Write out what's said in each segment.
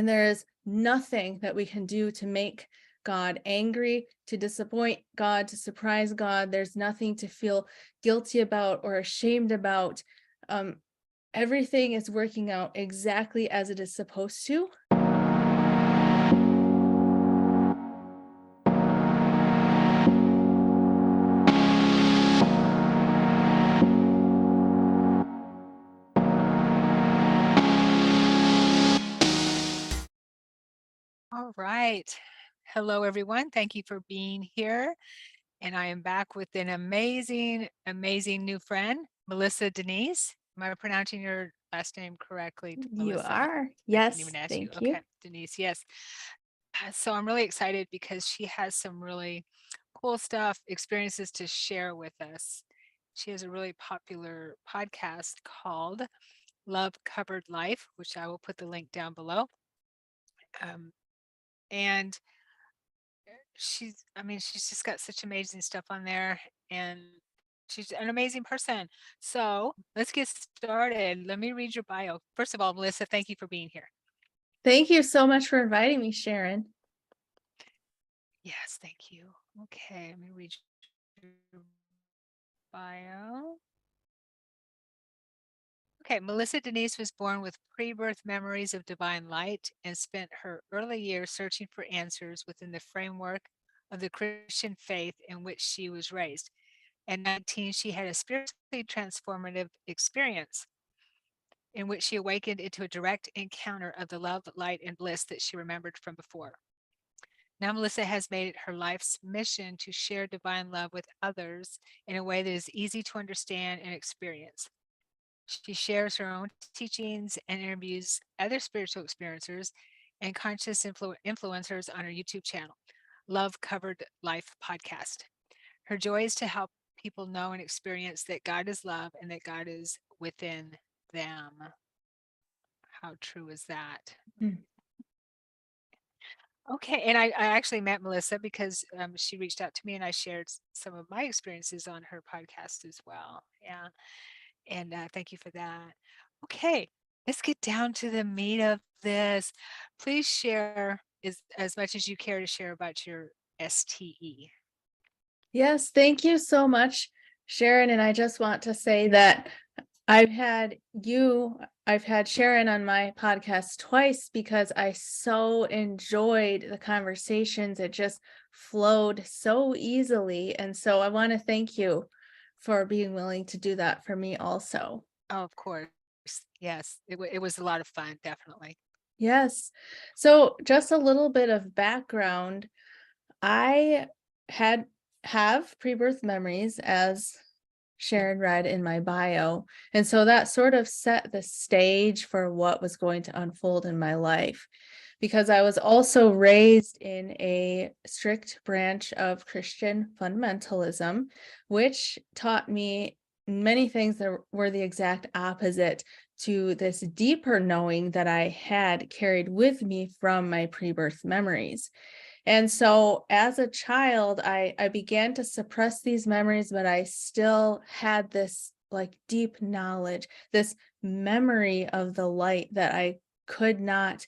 And there is nothing that we can do to make God angry, to disappoint God, to surprise God. There's nothing to feel guilty about or ashamed about. Um, Everything is working out exactly as it is supposed to. All right. Hello, everyone. Thank you for being here. And I am back with an amazing, amazing new friend, Melissa Denyce. Am I pronouncing your last name correctly, You Melissa? are. I didn't Yes, even ask you. thank you. Okay, Denise, yes. So I'm really excited because she has some really cool stuff, experiences to share with us. She has a really popular podcast called Love Covered Life, which I will put the link down below. Um, and she's just got such amazing stuff on there, and she's an amazing person. So let's get started. Let me read your bio. First of all, Melissa, thank you for being here. Thank you so much for inviting me, Sharon. Yes, thank you. Okay, let me read your bio. Okay, Melissa Denyce was born with pre-birth memories of divine light and spent her early years searching for answers within the framework of the Christian faith in which she was raised. At 19, she had a spiritually transformative experience in which she awakened into a direct encounter of the love, light, and bliss that she remembered from before. Now, Melissa has made it her life's mission to share divine love with others in a way that is easy to understand and experience. She shares her own teachings and interviews other spiritual experiencers and conscious influencers on her YouTube channel, Love Covered Life Podcast. Her joy is to help people know and experience that God is love and that God is within them. How true is that? Mm. Okay, and I actually met Melissa because she reached out to me and I shared some of my experiences on her podcast as well. Yeah, and thank you for that. Okay, let's get down to the meat of this. Please share as much as you care to share about your STE. Yes, thank you so much, Sharon. And I just want to say that I've had Sharon on my podcast twice because I so enjoyed the conversations. It just flowed so easily. And so I want to thank you for being willing to do that for me also. Oh, of course. Yes, it was a lot of fun, definitely. Yes. So just a little bit of background. I had have pre-birth memories, as Sharon read in my bio. And so that sort of set the stage for what was going to unfold in my life, because I was also raised in a strict branch of Christian fundamentalism, which taught me many things that were the exact opposite to this deeper knowing that I had carried with me from my pre-birth memories. And so as a child, I began to suppress these memories, but I still had this like deep knowledge, this memory of the light that I could not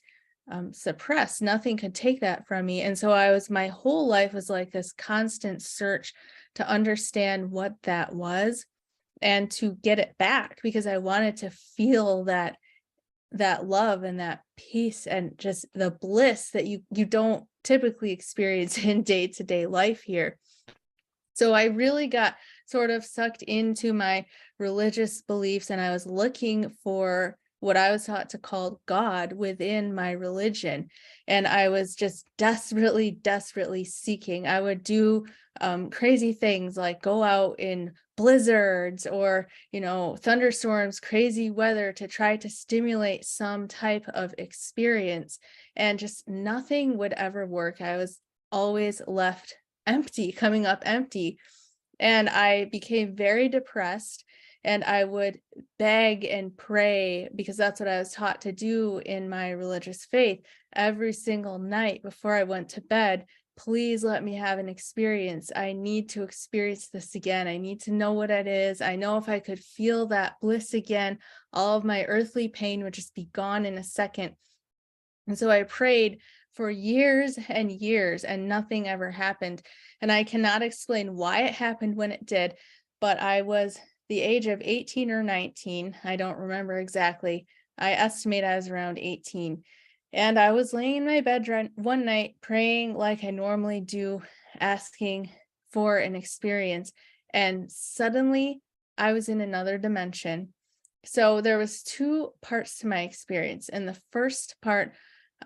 suppress. Nothing could take that from me. And so my whole life was like this constant search to understand what that was and to get it back, because I wanted to feel that love and that peace and just the bliss that you don't typically experience in day-to-day life here. So I really got sort of sucked into my religious beliefs, and I was looking for what I was taught to call God within my religion. And I was just desperately, desperately seeking. I would do crazy things like go out in blizzards or, thunderstorms, crazy weather to try to stimulate some type of experience. And just nothing would ever work. I was always left empty, coming up empty. And I became very depressed, and I would beg and pray, because that's what I was taught to do in my religious faith, every single night before I went to bed. Please let me have an experience. I need to experience this again. I need to know what it is. I know if I could feel that bliss again, all of my earthly pain would just be gone in a second. And so I prayed for years and years and nothing ever happened. And I cannot explain why it happened when it did, but I was the age of 18 or 19. I don't remember exactly. I estimate I was around 18. And I was laying in my bed one night praying like I normally do, asking for an experience. And suddenly I was in another dimension. So there was two parts to my experience. And the first part,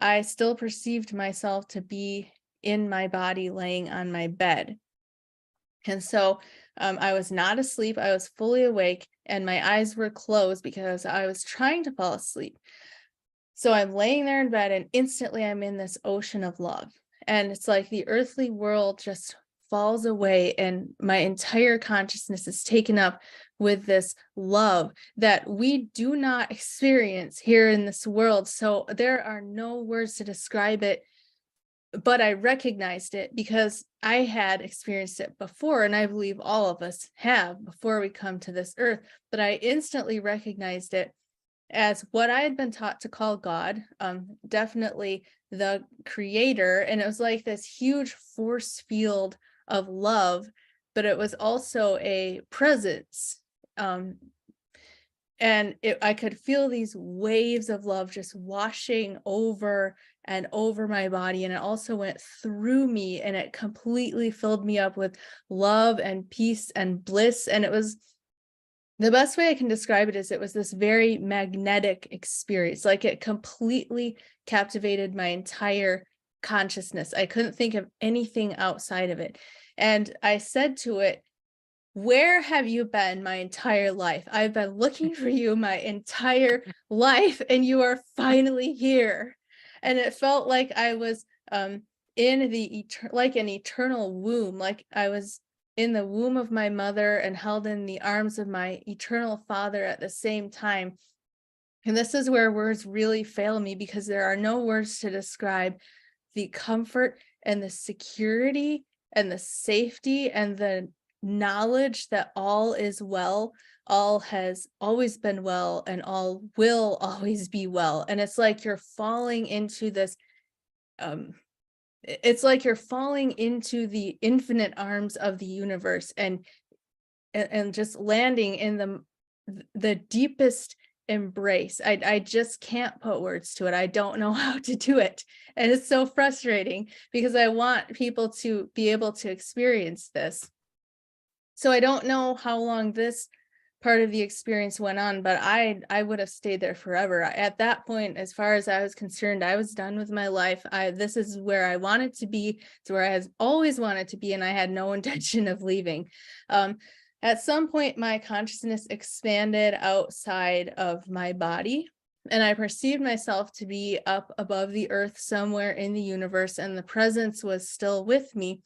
I still perceived myself to be in my body laying on my bed. And so I was not asleep. I was fully awake and my eyes were closed because I was trying to fall asleep. So I'm laying there in bed and instantly I'm in this ocean of love. And it's like the earthly world just falls away and my entire consciousness is taken up with this love that we do not experience here in this world. So there are no words to describe it, but I recognized it because I had experienced it before, and I believe all of us have before we come to this earth. But I instantly recognized it as what I had been taught to call God, definitely the creator. And it was like this huge force field of love, but it was also a presence. Um, I could feel these waves of love just washing over and over my body. And it also went through me and it completely filled me up with love and peace and bliss. And it was the best way I can describe it is it was this very magnetic experience. Like it completely captivated my entire consciousness. I couldn't think of anything outside of it. And I said to it, "Where have you been my entire life? I've been looking for you my entire life, and you are finally here." And it felt like I was in like an eternal womb, like I was in the womb of my mother and held in the arms of my eternal father at the same time. And this is where words really fail me because there are no words to describe the comfort and the security and the safety and the knowledge that all is well, all has always been well, and all will always be well. And it's like you're falling into this, um, it's like you're falling into the infinite arms of the universe and just landing in the deepest embrace. I just can't put words to it. I don't know how to do it. And it's so frustrating because I want people to be able to experience this. So I don't know how long this part of the experience went on, but I would have stayed there forever. At that point, as far as I was concerned, I was done with my life. This is where I wanted to be. It's where I has always wanted to be, and I had no intention of leaving. At some point, my consciousness expanded outside of my body, and I perceived myself to be up above the earth somewhere in the universe, and the presence was still with me.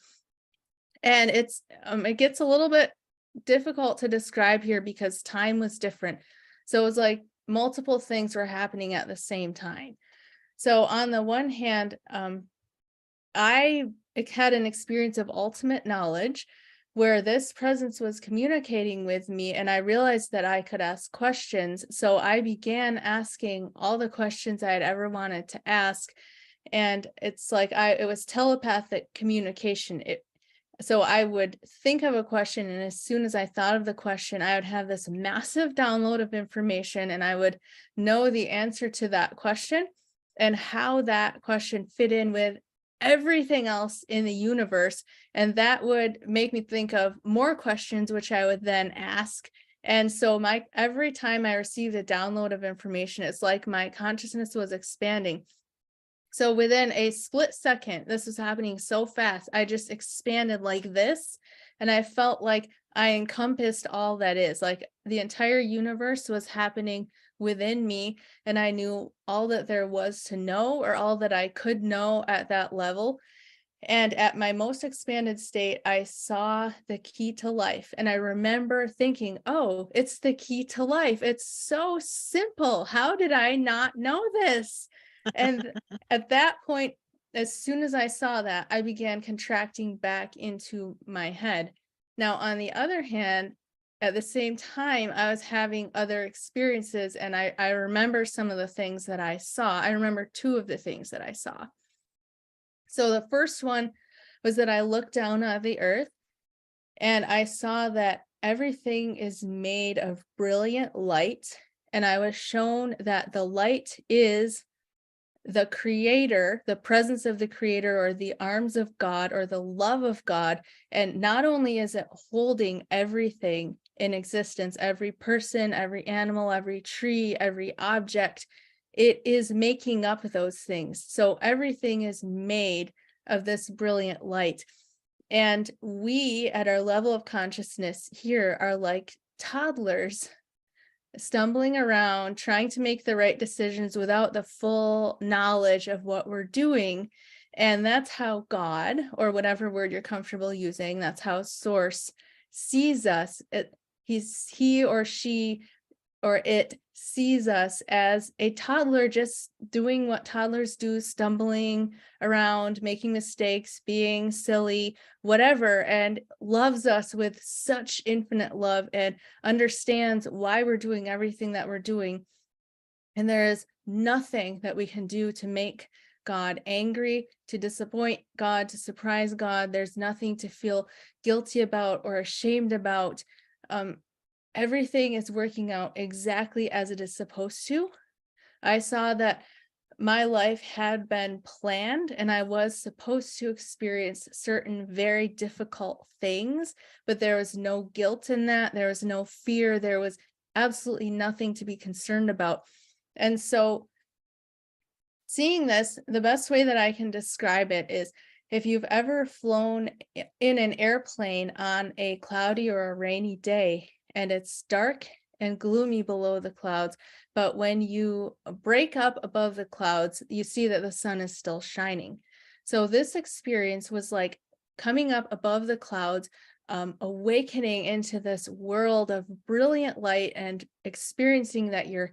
And it gets a little bit difficult to describe here because time was different. So it was like multiple things were happening at the same time. So on the one hand, I had an experience of ultimate knowledge where this presence was communicating with me and I realized that I could ask questions. So I began asking all the questions I had ever wanted to ask. And it's like it was telepathic communication. So I would think of a question, and as soon as I thought of the question, I would have this massive download of information, and I would know the answer to that question and how that question fit in with everything else in the universe. And that would make me think of more questions, which I would then ask. And so every time I received a download of information, it's like my consciousness was expanding. So within a split second, this was happening so fast, I just expanded like this, and I felt like I encompassed all that is. Like the entire universe was happening within me, and I knew all that there was to know or all that I could know at that level. And at my most expanded state, I saw the key to life. And I remember thinking, oh, it's the key to life. It's so simple. How did I not know this? And at that point, as soon as I saw that, I began contracting back into my head. Now, on the other hand, at the same time, I was having other experiences, and I remember some of the things that I saw. I remember two of the things that I saw. So the first one was that I looked down at the earth and I saw that everything is made of brilliant light. And I was shown that the light is the creator, the presence of the creator, or the arms of God, or the love of God. And not only is it holding everything in existence, every person, every animal, every tree, every object, it is making up those things. So everything is made of this brilliant light. And we, at our level of consciousness here, are like toddlers stumbling around, trying to make the right decisions without the full knowledge of what we're doing. And that's how God, or whatever word you're comfortable using, that's how Source sees us. He or she or it sees us as a toddler just doing what toddlers do, stumbling around, making mistakes, being silly, whatever, and loves us with such infinite love and understands why we're doing everything that we're doing. And there is nothing that we can do to make God angry, to disappoint God, to surprise God. There's nothing to feel guilty about or ashamed about. Everything is working out exactly as it is supposed to. I saw that my life had been planned and I was supposed to experience certain very difficult things, but there was no guilt in that. There was no fear. There was absolutely nothing to be concerned about. And so, seeing this, the best way that I can describe it is if you've ever flown in an airplane on a cloudy or a rainy day and it's dark and gloomy below the clouds, but when you break up above the clouds, you see that the sun is still shining. So this experience was like coming up above the clouds, awakening into this world of brilliant light and experiencing that your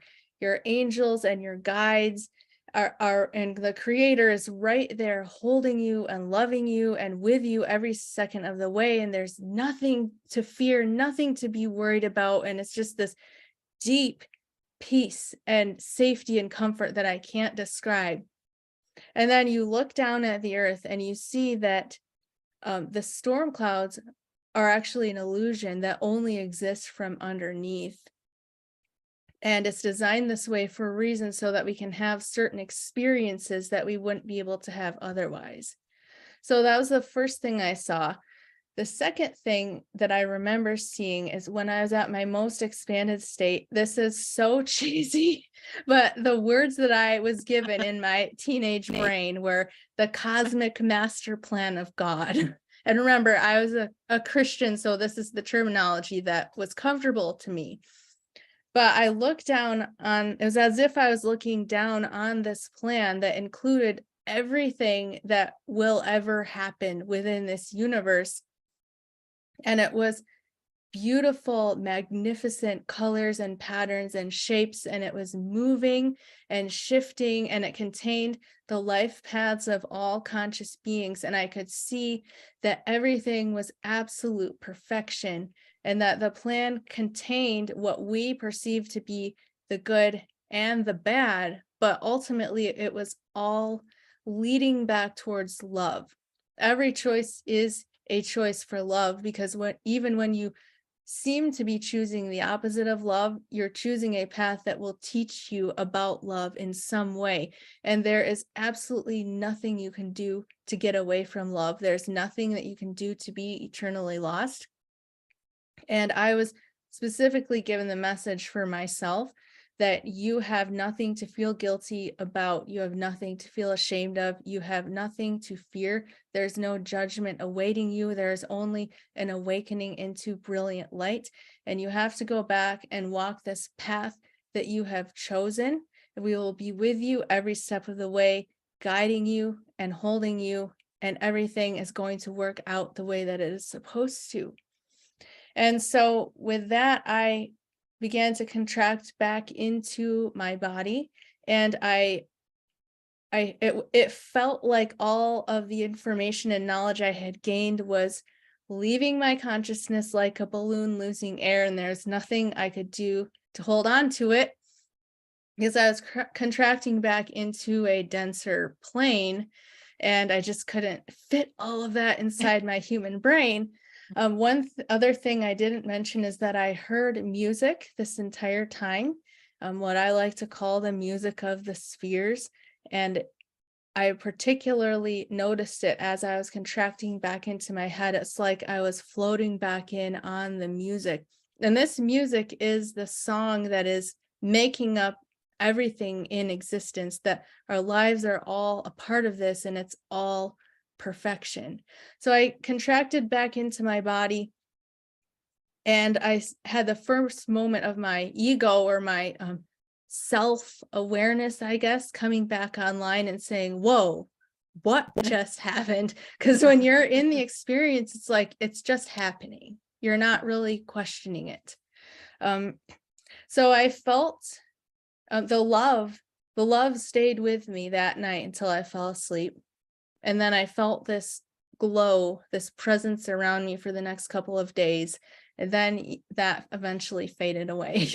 angels and your guides are and the creator is right there holding you and loving you and with you every second of the way, and there's nothing to fear, nothing to be worried about, and it's just this deep peace and safety and comfort that I can't describe. And then you look down at the earth and you see that the storm clouds are actually an illusion that only exists from underneath. And it's designed this way for a reason so that we can have certain experiences that we wouldn't be able to have otherwise. So that was the first thing I saw. The second thing that I remember seeing is when I was at my most expanded state. This is so cheesy, but the words that I was given in my teenage brain were the cosmic master plan of God. And remember, I was a Christian, so this is the terminology that was comfortable to me. But I looked down on, it was as if I was looking down on this plan that included everything that will ever happen within this universe. And it was beautiful, magnificent colors and patterns and shapes, and it was moving and shifting, and it contained the life paths of all conscious beings. And I could see that everything was absolute perfection, and that the plan contained what we perceive to be the good and the bad, but ultimately it was all leading back towards love. Every choice is a choice for love, because even when you seem to be choosing the opposite of love, you're choosing a path that will teach you about love in some way. And there is absolutely nothing you can do to get away from love. There's nothing that you can do to be eternally lost. And I was specifically given the message for myself that you have nothing to feel guilty about. You have nothing to feel ashamed of. You have nothing to fear. There's no judgment awaiting you. There's only an awakening into brilliant light. And you have to go back and walk this path that you have chosen. And we will be with you every step of the way, guiding you and holding you. And everything is going to work out the way that it is supposed to. And so with that, I began to contract back into my body, and it felt like all of the information and knowledge I had gained was leaving my consciousness like a balloon losing air, and there's nothing I could do to hold on to it because I was contracting back into a denser plane, and I just couldn't fit all of that inside my human brain. Other thing I didn't mention is that I heard music this entire time, what I like to call the music of the spheres. And I particularly noticed it as I was contracting back into my head. It's like I was floating back in on the music. And this music is the song that is making up everything in existence, that our lives are all a part of this and it's all perfection. So I contracted back into my body, and had the first moment of my ego, or my self-awareness, I guess, coming back online and saying, whoa, what just happened? Because when you're in the experience, it's like it's just happening. You're not really questioning it. So I felt the love stayed with me that night until I fell asleep. And then I felt this glow, this presence around me for the next couple of days. And then that eventually faded away.